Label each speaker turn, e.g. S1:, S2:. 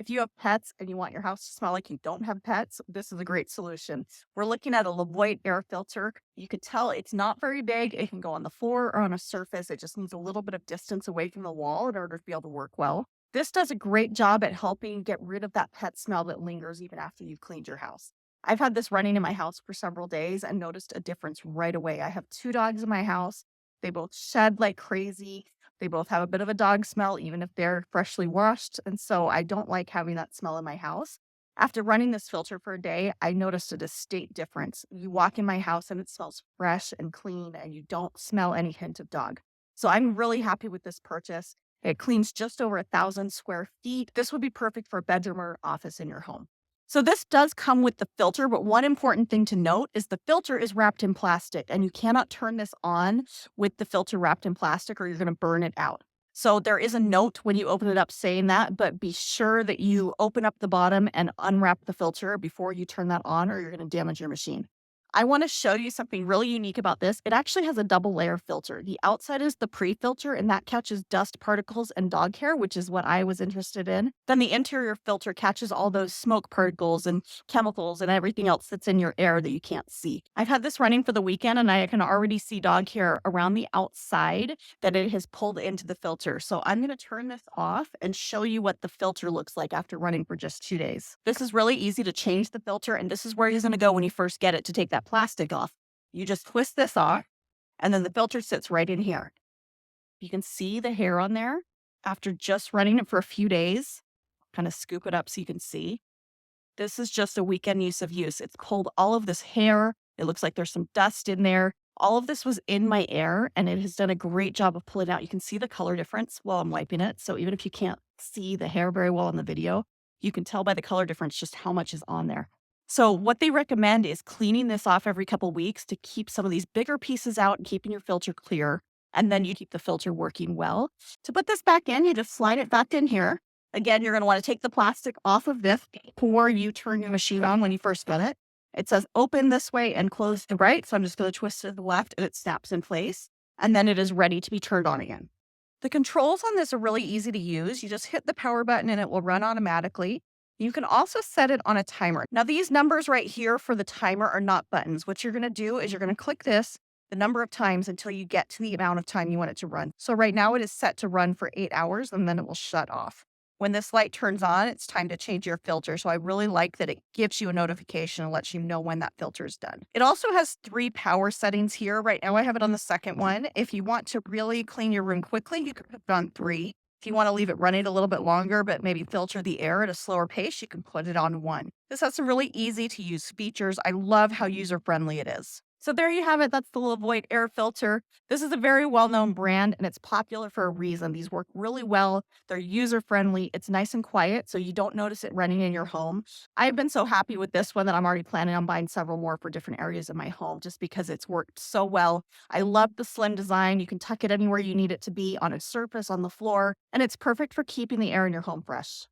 S1: If you have pets and you want your house to smell like you don't have pets, this is a great solution. We're looking at a Levoit air filter. You could tell it's not very big. It can go on the floor or on a surface. It just needs a little bit of distance away from the wall in order to be able to work well. This does a great job at helping get rid of that pet smell that lingers even after you've cleaned your house. I've had this running in my house for several days and noticed a difference right away. I have two dogs in my house. They both shed like crazy. They both have a bit of a dog smell, even if they're freshly washed. And so I don't like having that smell in my house. After running this filter for a day, I noticed a distinct difference. You walk in my house and it smells fresh and clean, and you don't smell any hint of dog. So I'm really happy with this purchase. It cleans just over 1,000 square feet. This would be perfect for a bedroom or office in your home. So this does come with the filter, but one important thing to note is the filter is wrapped in plastic and you cannot turn this on with the filter wrapped in plastic or you're going to burn it out. So there is a note when you open it up saying that, but be sure that you open up the bottom and unwrap the filter before you turn that on or you're going to damage your machine. I want to show you something really unique about this. It actually has a double layer filter. The outside is the pre-filter and that catches dust particles and dog hair, which is what I was interested in. Then the interior filter catches all those smoke particles and chemicals and everything else that's in your air that you can't see. I've had this running for the weekend and I can already see dog hair around the outside that it has pulled into the filter. So I'm going to turn this off and show you what the filter looks like after running for just 2 days. This is really easy to change the filter and this is where you're going to go when you first get it to take that plastic off. You just twist this off and then the filter sits right in here. You can see the hair on there after just running it for a few days. Kind of scoop it up so you can see. This is just a weekend use of use. It's pulled all of this hair. It looks like there's some dust in there. All of this was in my air and it has done a great job of pulling out. You can see the color difference while I'm wiping it. So even if you can't see the hair very well in the video, you can tell by the color difference just how much is on there. So what they recommend is cleaning this off every couple weeks to keep some of these bigger pieces out and keeping your filter clear. And then you keep the filter working well. To put this back in, you just slide it back in here. Again, you're going to want to take the plastic off of this before you turn your machine on when you first get it. It says open this way and close to the right. So I'm just going to twist it to the left and it snaps in place. And then it is ready to be turned on again. The controls on this are really easy to use. You just hit the power button and it will run automatically. You can also set it on a timer. Now, these numbers right here for the timer are not buttons. What you're going to do is you're going to click this the number of times until you get to the amount of time you want it to run. So right now it is set to run for 8 hours and then it will shut off. When this light turns on, it's time to change your filter. So I really like that it gives you a notification and lets you know when that filter is done. It also has 3 power settings here. Right now I have it on the second one. If you want to really clean your room quickly, you can put it on 3. If you want to leave it running a little bit longer, but maybe filter the air at a slower pace, you can put it on 1. This has some really easy to use features. I love how user-friendly it is. So there you have it. That's the Levoit air filter. This is a very well-known brand and it's popular for a reason. These work really well. They're user-friendly. It's nice and quiet, so you don't notice it running in your home. I've been so happy with this one that I'm already planning on buying several more for different areas of my home just because it's worked so well. I love the slim design. You can tuck it anywhere you need it to be on a surface, on the floor, and it's perfect for keeping the air in your home fresh.